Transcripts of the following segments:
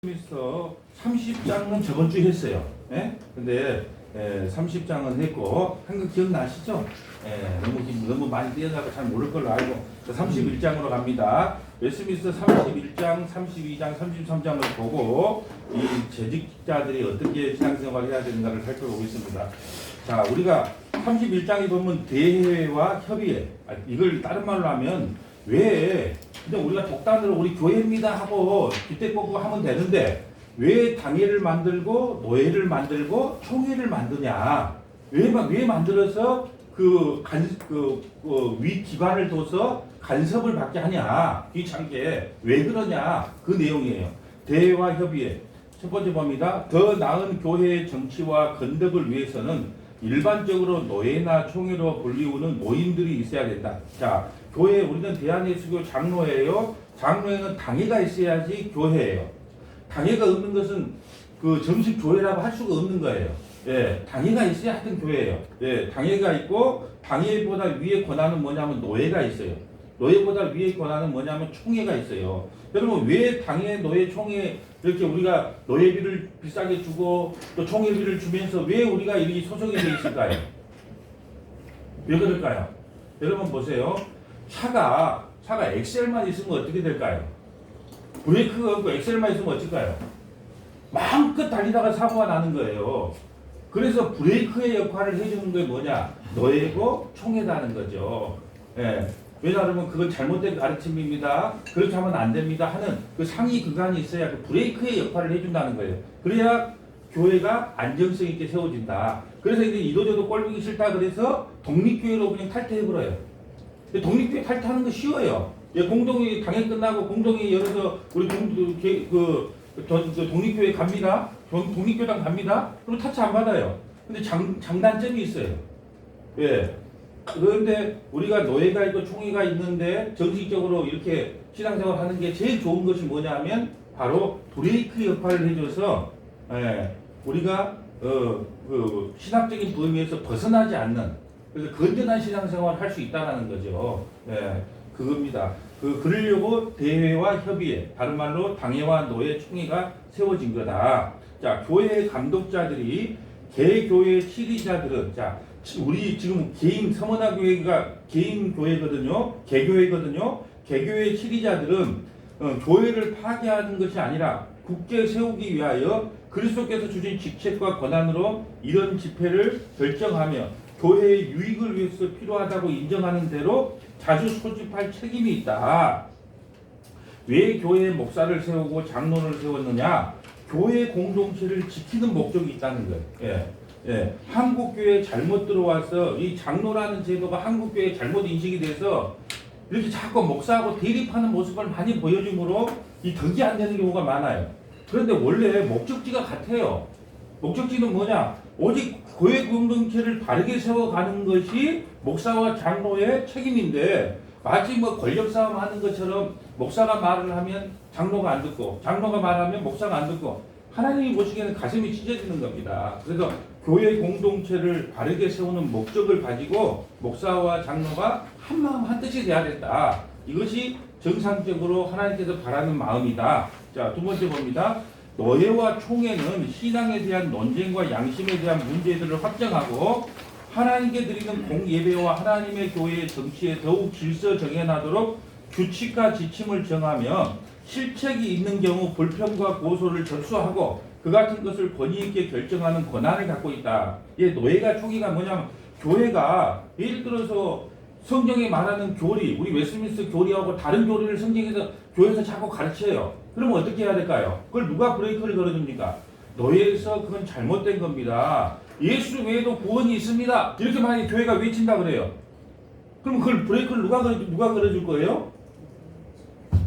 그래서 30장은 저번 주에 했어요. 예? 근데 30장은 했고 한거 기억나시죠? 너무 많이 뛰어나고 잘 모를 걸로 알고 31장으로 갑니다. 웨스트민스터 31장, 32장, 33장을 보고 이 재직자들이 어떻게 신앙생활을 해야 되는가를 살펴보겠습니다. 자, 우리가 31장에 보면 대회와 협의회, 이걸 다른 말로 하면 왜 그냥 우리가 독단으로 우리 교회입니다 하고 뒷대 꽂고 하면 되는데 왜 당회를 만들고 노회를 만들고 총회를 만드냐? 왜 만들어서 위 기관을 둬서 간섭을 받게 하냐? 귀찮게 왜 그러냐? 그 내용이에요. 대회와 협의회. 첫 번째 봅니다. 더 나은 교회의 정치와 건덕을 위해서는 일반적으로 노회나 총회로 불리우는 모임들이 있어야 된다. 자, 교회 우리는 대한예수교 장로회예요. 장로회는 당회가 있어야지 교회예요. 당회가 없는 것은 그 정식 교회라고 할 수가 없는 거예요. 예, 당회가 있어야 하여튼 교회예요. 예, 당회가 있고 당회보다 위에 권한은 뭐냐면 노회가 있어요. 노회보다 위에 권한은 뭐냐면 총회가 있어요. 여러분 왜 당회, 노회, 총회 이렇게 우리가 노회비를 비싸게 주고 또 총회비를 주면서 왜 우리가 이렇게 소속이 돼 있을까요? 왜 그럴까요? 여러분 보세요. 차가 엑셀만 있으면 어떻게 될까요? 브레이크가 없고 엑셀만 있으면 어떨까요? 마음껏 달리다가 사고가 나는 거예요. 그래서 브레이크의 역할을 해주는 게 뭐냐? 노예고 총회다는 거죠. 예. 왜냐하면 그건 잘못된 가르침입니다. 그렇게 하면 안 됩니다 하는 그 상위 기관이 있어야 그 브레이크의 역할을 해준다는 거예요. 그래야 교회가 안정성 있게 세워진다. 그래서 이제 이도저도 꼴보기 싫다 그래서 독립교회로 그냥 탈퇴해버려요. 독립교회 탈퇴하는 거 쉬워요. 예, 공동회 당회 끝나고 공동회 열어서 우리 독립교회 갑니다. 독립교당 갑니다. 그럼 타치 안 받아요. 근데 장단점이 있어요. 예. 그런데 우리가 노예가 있고 총회가 있는데 정식적으로 이렇게 신앙생활 하는 게 제일 좋은 것이 뭐냐면 바로 브레이크 역할을 해줘서 우리가 신학적인 범위에서 벗어나지 않는 그래서 건전한 신앙생활을 할 수 있다는 거죠. 예, 그겁니다. 그러려고 대회와 협의회, 다른 말로 당회와 노회, 총회가 세워진 거다. 자, 교회의 감독자들이 개교회 치리자들은 자, 우리 지금 개인 서머나 교회가 개인 교회거든요. 개교회거든요. 개교회 치리자들은 교회를 파괴하는 것이 아니라 굳게 세우기 위하여 그리스도께서 주신 직책과 권한으로 이런 집회를 결정하며 교회의 유익을 위해서 필요하다고 인정하는 대로 자주 소집할 책임이 있다. 왜 교회의 목사를 세우고 장로를 세웠느냐? 교회 공동체를 지키는 목적이 있다는 거예요. 예. 한국교회에 잘못 들어와서 이 장로라는 제도가 한국교회에 잘못 인식이 돼서 이렇게 자꾸 목사하고 대립하는 모습을 많이 보여줌으로 이 덕이 안 되는 경우가 많아요. 그런데 원래 목적지가 같아요. 목적지는 뭐냐? 오직 교회 공동체를 바르게 세워가는 것이 목사와 장로의 책임인데 마치 권력 싸움 하는 것처럼 목사가 말을 하면 장로가 안 듣고 장로가 말하면 목사가 안 듣고 하나님이 보시기에는 가슴이 찢어지는 겁니다. 그래서 교회 공동체를 바르게 세우는 목적을 가지고 목사와 장로가 한마음 한뜻이 돼야 된다. 이것이 정상적으로 하나님께서 바라는 마음이다. 자, 두 번째 봅니다. 노예와 총회는 신앙에 대한 논쟁과 양심에 대한 문제들을 확정하고 하나님께 드리는 공예배와 하나님의 교회의 정치에 더욱 질서 정해나도록 규칙과 지침을 정하며 실책이 있는 경우 불평과 고소를 접수하고 그 같은 것을 권위 있게 결정하는 권한을 갖고 있다. 이 노예가 총회가 뭐냐면 교회가 예를 들어서 성경에 말하는 교리, 우리 웨스트민스터 교리하고 다른 교리를 성경에서 교회에서 자꾸 가르쳐요. 그러면 어떻게 해야 될까요? 그걸 누가 브레이크를 걸어줍니까? 노예에서 그건 잘못된 겁니다. 예수 외에도 구원이 있습니다. 이렇게 만약에 교회가 외친다 그래요. 그럼 그걸 브레이크를 누가 걸어줄 거예요?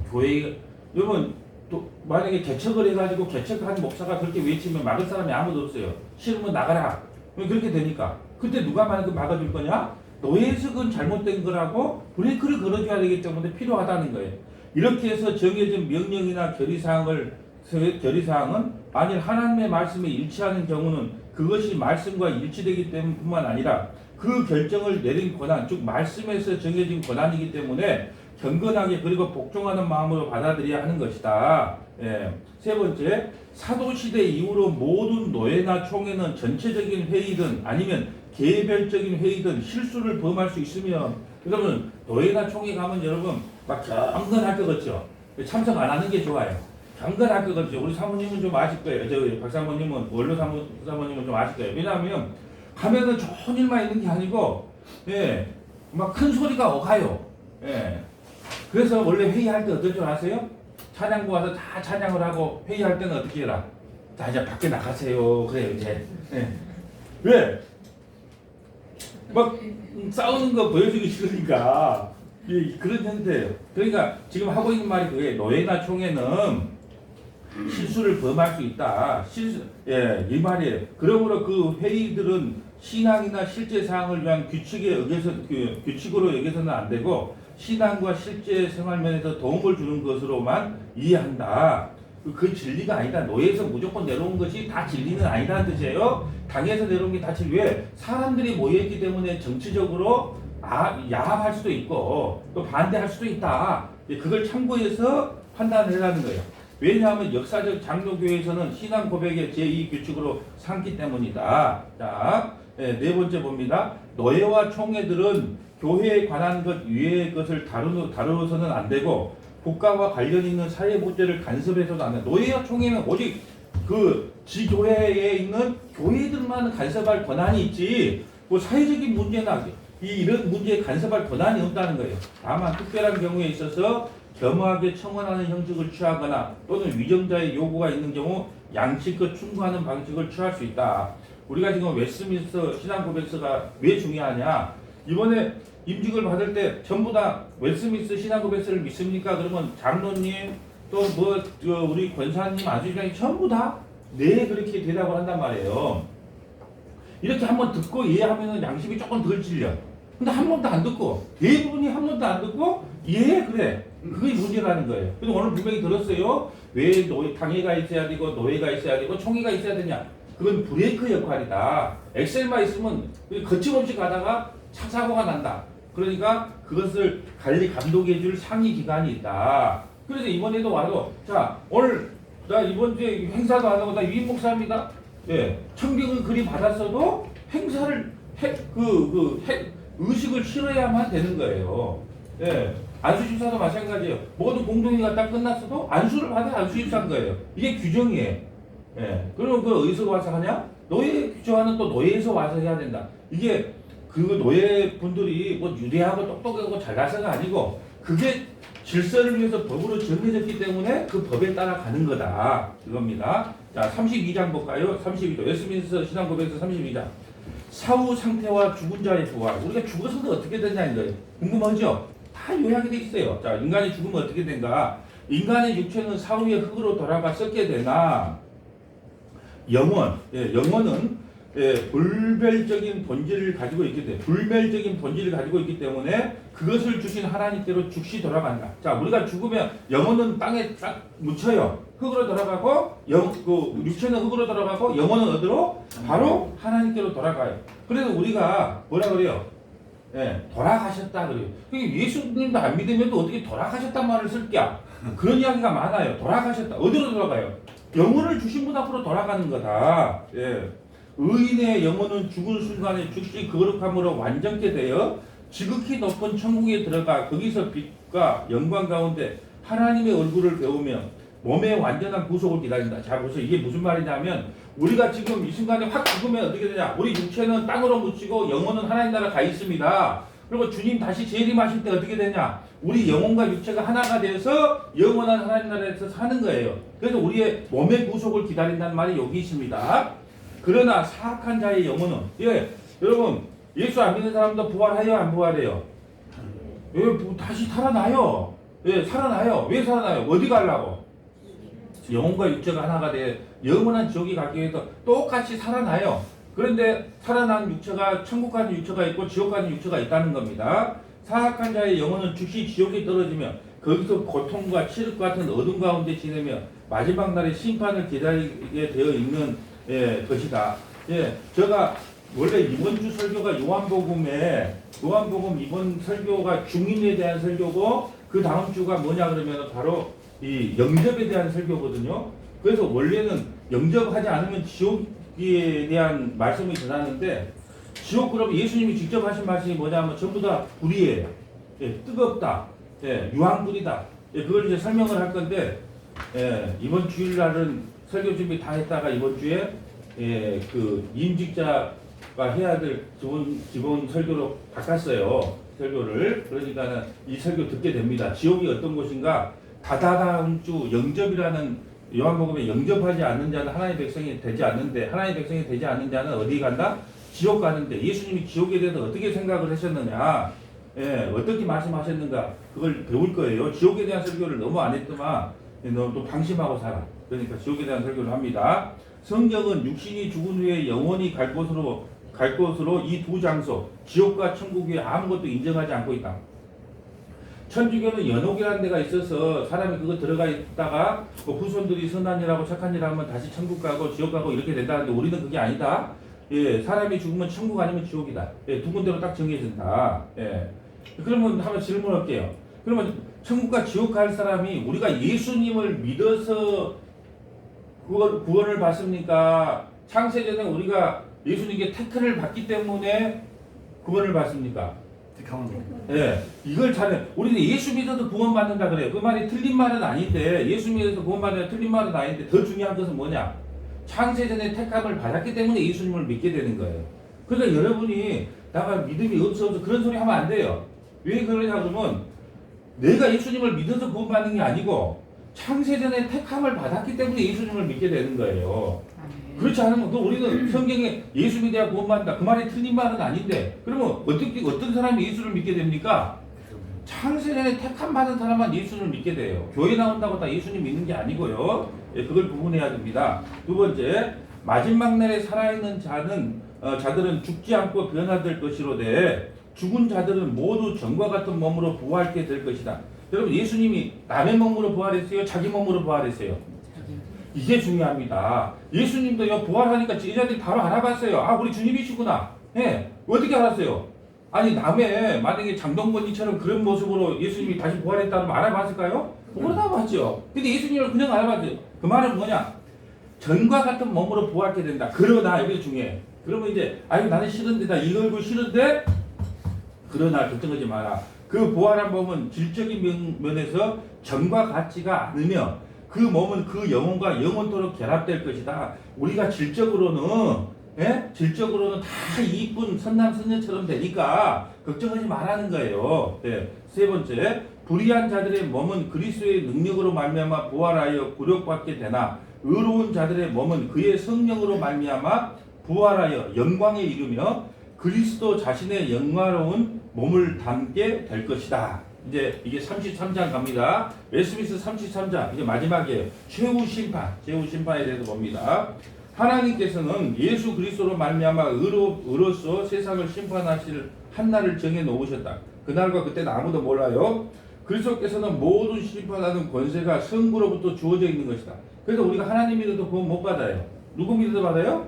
교회, 여러분, 또 만약에 개척을 해가지고 개척한 목사가 그렇게 외치면 막을 사람이 아무도 없어요. 싫으면 나가라. 그렇게 되니까. 그때 누가 만약에 막아줄 거냐? 노예에서 그건 잘못된 거라고 브레이크를 걸어줘야 되기 때문에 필요하다는 거예요. 이렇게 해서 정해진 명령이나 결의사항은 만일 하나님의 말씀에 일치하는 경우는 그것이 말씀과 일치되기 때문뿐만 아니라 그 결정을 내린 권한, 즉 말씀에서 정해진 권한이기 때문에 경건하게 그리고 복종하는 마음으로 받아들여야 하는 것이다. 예. 세 번째, 사도시대 이후로 모든 노예나 총회는 전체적인 회의든 아니면 개별적인 회의든 실수를 범할 수 있으면, 그러면 노예나 총회 가면 여러분 막 경건할 것 같죠? 참석 안 하는 게 좋아요. 경건할 것 같죠? 우리 사모님은 좀 아실 거예요. 저 박사모님은, 원로 사모님은 좀 아실 거예요. 왜냐하면 가면은 좋은 일만 있는 게 아니고, 예, 막 큰 소리가 오가요. 예. 그래서 원래 회의할 때 어떨 줄 아세요? 찬양부 와서 다 찬양을 하고 회의할 때는 어떻게 해라? 자, 이제 밖에 나가세요. 그래요, 이제. 예. 왜? 막 싸우는 거 보여주기 싫으니까. 예, 그런 형태예요. 그러니까 지금 하고 있는 말이 그게 노예나 총회는 실수를 범할 수 있다. 예, 이 말이에요. 그러므로 그 회의들은 신앙이나 실제 사항을 위한 규칙으로 여기서는 안 되고 신앙과 실제 생활 면에서 도움을 주는 것으로만 이해한다. 그 진리가 아니다. 노예에서 무조건 내려온 것이 다 진리는 아니다는 뜻이에요. 당에서 내려온 게 다 진리. 왜? 사람들이 모여있기 때문에 정치적으로 야합할 수도 있고 또 반대할 수도 있다. 그걸 참고해서 판단을 해라는 거예요. 왜냐하면 역사적 장로교회에서는 신앙 고백의 제2규칙으로 삼기 때문이다. 자, 네 번째 봅니다. 노예와 총회들은 교회에 관한 것 이외의 것을 다루어서는 안 되고 국가와 관련 있는 사회 문제를 간섭해서도 안 돼. 노예와 총회는 오직 그 지교회에 있는 교회들만 간섭할 권한이 있지 뭐 사회적인 문제나 이런 문제에 간섭할 권한이 없다는 거예요. 다만 특별한 경우에 있어서 겸허하게 청원하는 형식을 취하거나 또는 위정자의 요구가 있는 경우 양식껏 충고하는 방식을 취할 수 있다. 우리가 지금 웨스트민스터 신앙고백서가 왜 중요하냐? 이번에 임직을 받을 때 전부 다 웨스트민스터 신앙고백서를 믿습니까? 그러면 장로님 또 뭐 우리 권사님 안수장님 전부 다 네 그렇게 대답을 한단 말이에요. 이렇게 한번 듣고 이해하면 양심이 조금 덜 찔려. 근데 한 번도 안 듣고 대부분이 한 번도 안 듣고 예 그래 그게 문제라는 거예요. 그래서 오늘 분명히 들었어요. 왜 당회가 있어야 되고 노예가 있어야 되고 총회가 있어야 되냐? 그건 브레이크 역할이다. 엑셀만 있으면 거침없이 가다가 차 사고가 난다. 그러니까 그것을 관리 감독해줄 상위 기관이 있다. 그래서 이번에도 와서 자 오늘 나 이번 주에 행사도 안 하고 나 유임 목사입니다. 예, 청빙을 그리 받았어도 행사를 의식을 치러야만 되는 거예요. 예, 안수집사도 마찬가지예요. 모든 공동회가 딱 끝났어도 안수를 받아 안수집사인 거예요. 이게 규정이에요. 예, 그러면 그 어디서 와서 하냐? 노예 규정하는 또 노예에서 와서 해야 된다. 이게 그 노예분들이 뭐 유대하고 똑똑하고 잘나서가 아니고 그게 질서를 위해서 법으로 정해졌기 때문에 그 법에 따라 가는 거다. 이겁니다. 자, 32장 볼까요? 32장. 웨스트민스터 신앙고백서 32장. 사후 상태와 죽은 자의 부활. 우리가 죽어서도 어떻게 되냐는 거예요. 궁금하죠? 다 요약이 돼 있어요. 자, 인간이 죽으면 어떻게 된가? 인간의 육체는 사후의 흙으로 돌아가 썩게 되나? 영혼은 불멸적인 본질을 가지고 있기 때문에 불멸적인 본질을 가지고 있기 때문에 그것을 주신 하나님께로 즉시 돌아간다. 자, 우리가 죽으면 영혼은 땅에 딱 묻혀요. 흙으로 돌아가고 육체는 흙으로 돌아가고 영혼은 어디로? 바로 하나님께로 돌아가요. 그래서 우리가 뭐라 그래요? 예, 돌아가셨다 그래요. 예수님도 안 믿으면 또 어떻게 돌아가셨단 말을 쓸게야? 그런 이야기가 많아요. 돌아가셨다. 어디로 돌아가요? 영혼을 주신 분 앞으로 돌아가는 거다. 예. 의인의 영혼은 죽은 순간에 즉시 거룩함으로 완전케 되어 지극히 높은 천국에 들어가 거기서 빛과 영광 가운데 하나님의 얼굴을 배우며 몸의 완전한 구속을 기다린다. 자, 보세요. 이게 무슨 말이냐면 우리가 지금 이 순간에 확 죽으면 어떻게 되냐? 우리 육체는 땅으로 묻히고 영혼은 하나님 나라 가 있습니다. 그리고 주님 다시 재림하실 때 어떻게 되냐? 우리 영혼과 육체가 하나가 돼서 영원한 하나님 나라에서 사는 거예요. 그래서 우리의 몸의 구속을 기다린다는 말이 여기 있습니다. 그러나 사악한 자의 영혼은 여러분 예수 안 믿는 사람도 부활해요? 안 부활해요? 다시 살아나요. 살아나요. 왜 살아나요? 어디 가려고? 영혼과 육체가 하나가 돼 영원한 지옥에 가기 위해서 똑같이 살아나요. 그런데 살아난 육체가 천국 가는 육체가 있고 지옥 가는 육체가 있다는 겁니다. 사악한 자의 영혼은 즉시 지옥에 떨어지며 거기서 고통과 칠흑 같은 어둠 가운데 지내며 마지막 날에 심판을 기다리게 되어 있는 것이다. 제가 원래 이번 주 설교가 요한복음 이번 설교가 중인에 대한 설교고 그 다음 주가 뭐냐 그러면 바로 이 영접에 대한 설교거든요. 그래서 원래는 영접하지 않으면 지옥에 대한 말씀이 전하는데, 지옥 그러면 예수님이 직접 하신 말씀이 뭐냐면 전부 다 불이에요. 예, 뜨겁다. 예, 유황불이다. 예, 그걸 이제 설명을 할 건데, 예, 이번 주일날은 설교 준비 다 했다가 이번 주에 예, 그 임직자가 해야 될 기본 설교로 바꿨어요. 설교를. 그러니까는 이 설교 듣게 됩니다. 지옥이 어떤 곳인가? 다다다음 주 영접이라는 요한복음에 영접하지 않는 자는 하나님의 백성이 되지 않는데, 하나님의 백성이 되지 않는 자는 어디 간다? 지옥 가는데, 예수님이 지옥에 대해서 어떻게 생각을 하셨느냐, 예, 어떻게 말씀하셨는가, 그걸 배울 거예요. 지옥에 대한 설교를 너무 안 했더만 너 또 방심하고 살아. 그러니까 지옥에 대한 설교를 합니다. 성경은 육신이 죽은 후에 영원히 갈 곳으로 이 두 장소, 지옥과 천국이 아무것도 인정하지 않고 있다. 천주교는 연옥이라는 데가 있어서 사람이 그거 들어가 있다가 뭐 후손들이 선한 일하고 착한 일하면 다시 천국 가고 지옥 가고 이렇게 된다는데, 우리는 그게 아니다. 예, 사람이 죽으면 천국 아니면 지옥이다. 예, 두 군데로 딱 정해진다. 예. 그러면 한번 질문할게요. 그러면 천국과 지옥 갈 사람이 우리가 예수님을 믿어서 구원을 받습니까? 창세전에 우리가 예수님께 태클을 받기 때문에 구원을 받습니까? 예, 이걸 잘해. 우리는 예수 믿어도 구원받는다 그래요. 그 말이 틀린 말은 아닌데, 예수 믿어서 구원받는다 틀린 말은 아닌데, 더 중요한 것은 뭐냐? 창세전에 택함을 받았기 때문에 예수님을 믿게 되는 거예요. 그러니까 여러분이 나가 믿음이 없어서 그런 소리 하면 안 돼요. 왜 그러냐 그러면, 내가 예수님을 믿어서 구원받는 게 아니고 창세전에 택함을 받았기 때문에 예수님을 믿게 되는 거예요. 그렇지 않으면 우리는 성경에 예수 믿어야 구원받는다, 그 말이 틀린 말은 아닌데, 그러면 어떤 사람이 예수를 믿게 됩니까? 창세전에 택함 받은 사람만 예수를 믿게 돼요. 교회 나온다고 다 예수님 믿는 게 아니고요. 예, 그걸 구분해야 됩니다. 두 번째, 마지막 날에 살아있는 자들은 죽지 않고 변화될 것이로되 죽은 자들은 모두 전과 같은 몸으로 부활하게 될 것이다. 여러분, 예수님이 남의 몸으로 부활했어요? 자기 몸으로 부활했어요? 이게 중요합니다. 예수님도요, 부활하니까 제자들이 바로 알아봤어요. 아, 우리 주님이시구나. 예, 어떻게 알았어요? 아니, 남의 만약에 장동건이처럼 그런 모습으로 예수님이 다시 부활했다면 알아봤을까요? 못 알아봤죠. 근데 예수님을 그냥 알아봤죠. 그 말은 뭐냐? 전과 같은 몸으로 부활하게 된다. 그러나, 이게 중요해. 그러면 이제, 아유, 나는 싫은데, 나 이 얼굴 싫은데? 그러나 걱정하지 마라. 그 부활한 몸은 질적인 면에서 전과 같지가 않으며 그 몸은 그 영혼과 영원토록 결합될 것이다. 우리가 질적으로는 다 이쁜 선남 선녀처럼 되니까 걱정하지 말라는 거예요. 네. 세 번째, 불의한 자들의 몸은 그리스도의 능력으로 말미암아 부활하여 굴욕받게 되나 의로운 자들의 몸은 그의 성령으로 말미암아 부활하여 영광에 이르며 그리스도 자신의 영화로운 몸을 담게 될 것이다. 이제 이게 33장 갑니다. 웨스트민스터 33장 이제 마지막이에요. 최후 심판에 대해서 봅니다. 하나님께서는 예수 그리스도로 말미암아 의로서 세상을 심판하실 한 날을 정해 놓으셨다. 그날과 그때는 아무도 몰라요. 그리스도께서는 모든 심판하는 권세가 성부로부터 주어져 있는 것이다. 그래서 우리가 하나님 믿어도 구원 못 받아요. 누구 믿어도 받아요?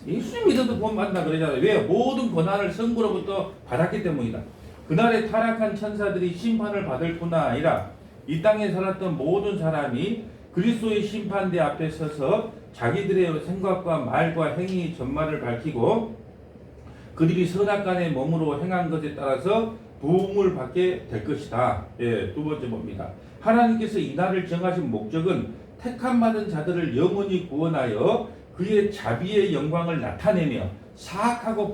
예수님 믿어도 구원 받는다 그러잖아요. 왜? 모든 권한을 성부로부터 받았기 때문이다. 그날에 타락한 천사들이 심판을 받을 뿐 아니라 이 땅에 살았던 모든 사람이 그리스도의 심판대 앞에 서서 자기들의 생각과 말과 행위 전말을 밝히고 그들이 선악간의 몸으로 행한 것에 따라서 부흥을 받게 될 것이다. 예, 두 번째 봅니다. 하나님께서 이 날을 정하신 목적은 택함받은 자들을 영원히 구원하여 그의 자비의 영광을 나타내며 사악하고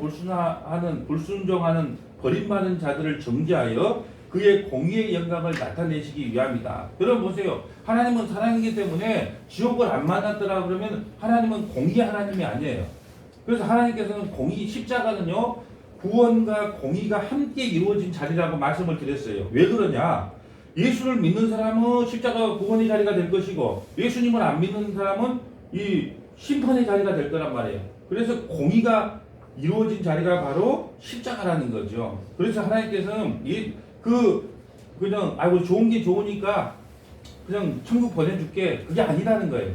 불순종하는 버림받은 자들을 정죄하여 그의 공의의 영광을 나타내시기 위함이다. 여러분 보세요. 하나님은 사랑이기 때문에 지옥을 안 만났더라 그러면 하나님은 공의의 하나님이 아니에요. 그래서 하나님께서는 십자가는요, 구원과 공의가 함께 이루어진 자리라고 말씀을 드렸어요. 왜 그러냐? 예수를 믿는 사람은 십자가가 구원의 자리가 될 것이고 예수님을 안 믿는 사람은 이 심판의 자리가 될 거란 말이에요. 그래서 공의가 이루어진 자리가 바로 십자가라는 거죠. 그래서 하나님께서는 그냥 아이고 좋은 게 좋으니까 그냥 천국 보내줄게, 그게 아니라는 거예요.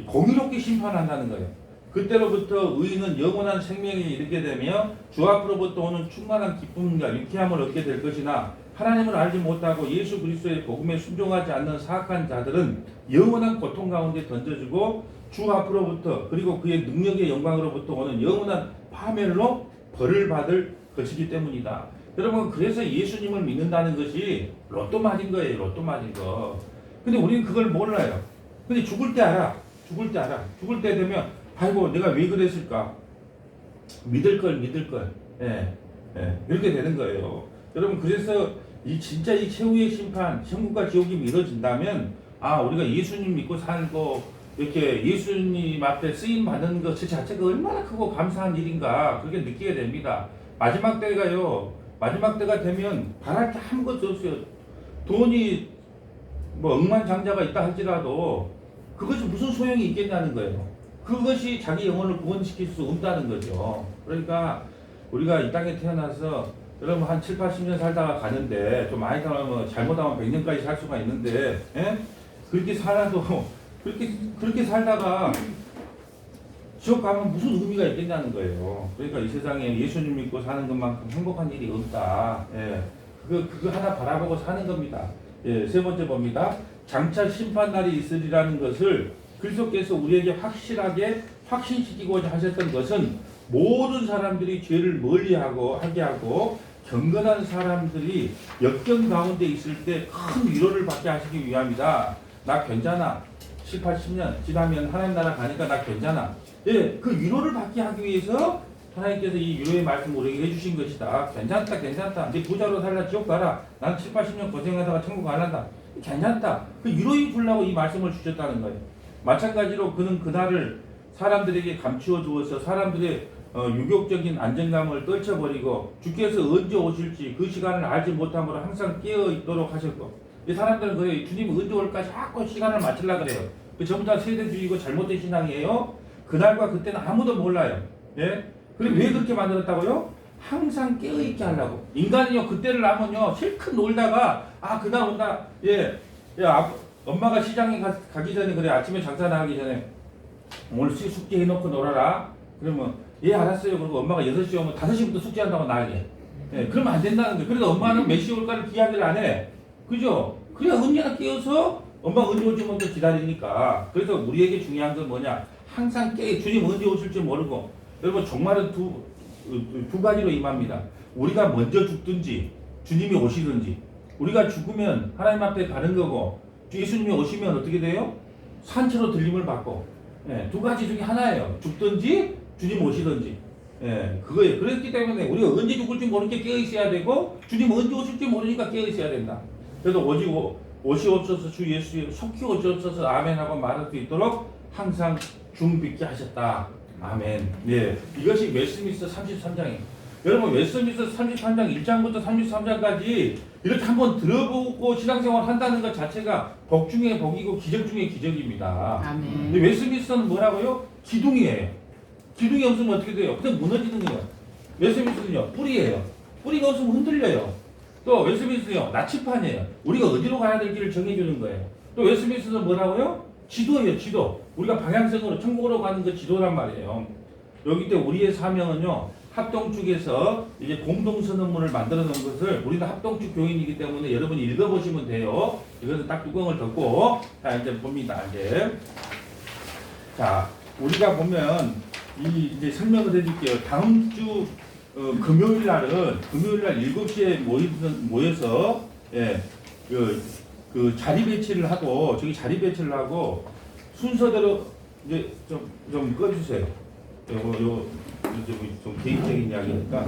공의롭게 심판한다는 거예요. 그때로부터 의인은 영원한 생명에 이르게 되며 주 앞으로부터 오는 충만한 기쁨과 유쾌함을 얻게 될 것이나 하나님을 알지 못하고 예수 그리스도의 복음에 순종하지 않는 사악한 자들은 영원한 고통 가운데 던져지고 주 앞으로부터 그리고 그의 능력의 영광으로부터 오는 영원한 파멸로 벌을 받을 것이기 때문이다. 여러분, 그래서 예수님을 믿는다는 것이 로또 맞은 거예요. 로또 맞은 거. 근데 우리는 그걸 몰라요. 근데 죽을 때 알아. 죽을 때 알아. 죽을 때 되면 아이고 내가 왜 그랬을까? 믿을 걸. 예. 예. 이렇게 되는 거예요. 여러분, 그래서 진짜 이 최후의 심판, 천국과 지옥이 이루어진다면 우리가 예수님 믿고 살고 이렇게 예수님 앞에 쓰임 받는 것 자체가 얼마나 크고 감사한 일인가 그렇게 느끼게 됩니다. 마지막 때가 되면 바랄 게 아무것도 없어요. 돈이 뭐 억만장자가 있다 할지라도 그것이 무슨 소용이 있겠냐는 거예요. 그것이 자기 영혼을 구원시킬 수 없다는 거죠. 그러니까 우리가 이 땅에 태어나서 여러분 한 7, 80년 살다가 가는데 좀 많이 살면 잘못하면 100년까지 살 수가 있는데 그렇게 살아도 그렇게 살다가 지옥 가면 무슨 의미가 있겠냐는 거예요. 그러니까 이 세상에 예수님 믿고 사는 것만큼 행복한 일이 없다. 그거 하나 바라보고 사는 겁니다. 세 번째 봅니다. 장차 심판날이 있으리라는 것을 그리스도께서 우리에게 확실하게 확신시키고자 하셨던 것은 모든 사람들이 죄를 멀리하고 하게 하고 경건한 사람들이 역경 가운데 있을 때 큰 위로를 받게 하시기 위함이다. 나 괜찮아. 7, 80년 지나면 하나님 나라 가니까 나 괜찮아. 그 위로를 받게 하기 위해서 하나님께서 이 위로의 말씀을 우리에게 해주신 것이다. 괜찮다. 네 부자로 살라 지옥 가라. 난 7, 80년 고생하다가 천국 가란다. 괜찮다. 그 위로해 주려고 이 말씀을 주셨다는 거예요. 마찬가지로 그는 그날을 사람들에게 감추어 주어서 사람들의 유격적인 안정감을 떨쳐버리고 주께서 언제 오실지 그 시간을 알지 못함으로 항상 깨어 있도록 하셨고, 이 사람들은 그래요. 주님 언제 올까 자꾸 시간을 맞추려고 그래요. 그 전부 다 세대주의고 잘못된 신앙이에요. 그날과 그때는 아무도 몰라요. 그리고 왜 그렇게 만들었다고요? 항상 깨어있게 하려고. 인간은요, 그때를 나면요, 실컷 놀다가, 그날 온다. 엄마가 시장에 가기 전에, 그래, 아침에 장사 나가기 전에, 오늘 숙제 해놓고 놀아라. 그러면, 알았어요. 그리고 엄마가 6시에 오면 5시부터 숙제한다고 나가게. 그러면 안 된다는 거예요. 그래서 엄마는 몇 시에 올까를 기약을 안 해. 그죠? 그래야 언제나 깨어서 엄마가 언제 올지 먼저 기다리니까. 그래서 우리에게 중요한 건 뭐냐? 항상 주님 언제 오실지 모르고. 여러분, 종말은 두 가지로 임합니다. 우리가 먼저 죽든지 주님이 오시든지. 우리가 죽으면 하나님 앞에 가는 거고, 예수님이 오시면 어떻게 돼요? 산채로 들림을 받고. 두 가지 중에 하나예요. 죽든지 주님 오시든지. 그거예요. 그렇기 때문에 우리가 언제 죽을지 모르게 깨어 있어야 되고, 주님 언제 오실지 모르니까 깨어 있어야 된다. 그래서 오직 오시옵소서 주 예수의 속히 오시옵소서 아멘하고 말할 수 있도록 항상 중빛게 하셨다. 아멘. 이것이 웨스트민스터 33장이에요. 여러분, 웨스트민스터 33장 1장부터 33장까지 이렇게 한번 들어보고 신앙생활 한다는 것 자체가 복 중에 복이고 기적 중에 기적입니다. 아멘. 웨스트민스터는 뭐라고요? 기둥이에요. 기둥이 없으면 어떻게 돼요? 그냥 무너지는 거예요. 웨스트민스터는요, 뿌리예요. 뿌리가 없으면 흔들려요. 또 웨스트민스터는요, 나치판이에요. 우리가 어디로 가야 될 길을 정해주는 거예요. 또 웨스트민스터는 뭐라고요? 지도예요, 지도. 우리가 방향성으로 천국으로 가는 그 지도란 말이에요. 여기 때 우리의 사명은요, 합동축에서 이제 공동선언문을 만들어 놓은 것을, 우리는 합동축 교인이기 때문에 여러분이 읽어보시면 돼요. 이것은 딱 뚜껑을 덮고, 자, 이제 봅니다, 이제. 자, 우리가 보면, 이제 설명을 해줄게요. 다음 주, 금요일 날 7시에 모여서, 그 자리 배치를 하고, 저기 자리 배치를 하고, 순서대로 이제 좀 꺼주세요. 좀 개인적인 이야기니까.